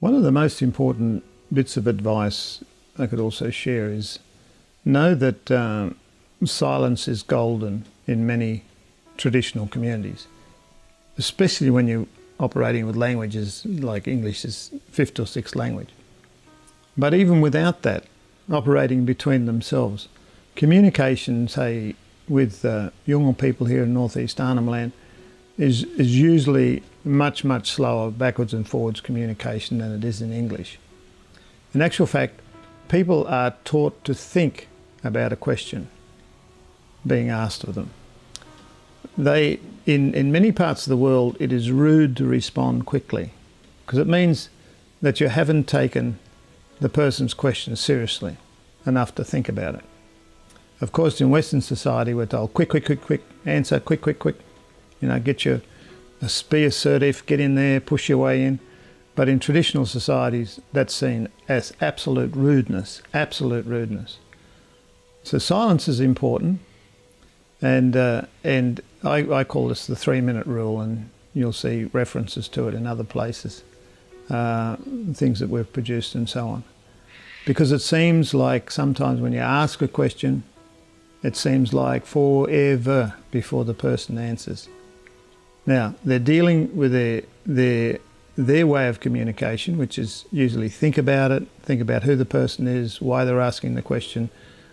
One of the most important bits of advice I could also share is know that silence is golden in many traditional communities, especially when you're operating with languages like English is fifth or sixth language. But even without that, operating between themselves, communication, say, with Yolngu people here in northeast Arnhem Land is usually much, much slower backwards and forwards communication than it is in English. In actual fact, people are taught to think about a question being asked of them. In many parts of the world, it is rude to respond quickly because it means that you haven't taken the person's question seriously enough to think about it. Of course, in Western society, we're told quick, quick, quick, quick, answer, quick, quick, quick. You know, be assertive, get in there, push your way in. But in traditional societies, that's seen as absolute rudeness, absolute rudeness. So silence is important, and I call this the 3-minute rule, and you'll see references to it in other places, things that we've produced and so on. Because it seems like sometimes when you ask a question, it seems like forever before the person answers. Now, they're dealing with their way of communication, which is usually think about it, think about who the person is, why they're asking the question,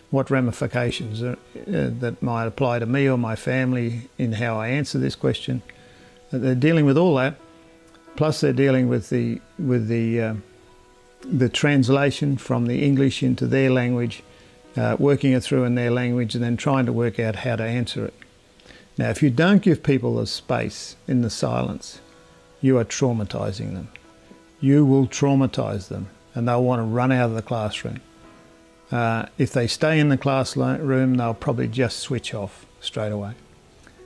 what ramifications that might apply to me or my family in how I answer this question. They're dealing with all that, plus they're dealing with the translation from the English into their language, working it through in their language, and then trying to work out how to answer it. Now, if you don't give people the space in the silence, you are traumatising them. You will traumatise them, and they'll want to run out of the classroom. If they stay in the classroom, they'll probably just switch off straight away,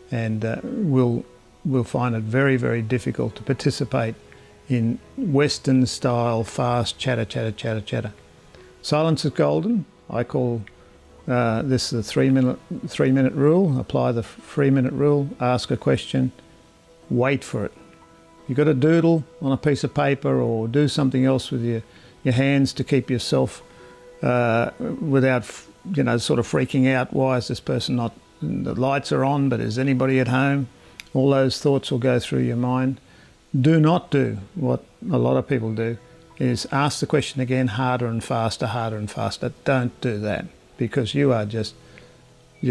and we'll find it very, very difficult to participate in Western style, fast chatter, chatter, chatter, chatter. Silence is golden. I call this the 3-minute rule. Apply the 3-minute rule, ask a question, wait for it. You've got to doodle on a piece of paper or do something else with your hands to keep yourself without, sort of freaking out. Why is this person not, the lights are on, but is anybody at home? All those thoughts will go through your mind. Do not do what a lot of people do, is ask the question again harder and faster, harder and faster. Don't do that, because you are just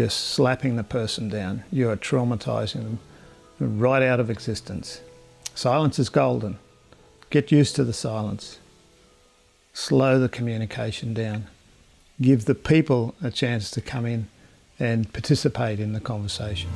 slapping the person down. You are traumatising them right out of existence. Silence is golden. Get used to the silence. Slow the communication down. Give the people a chance to come in and participate in the conversation.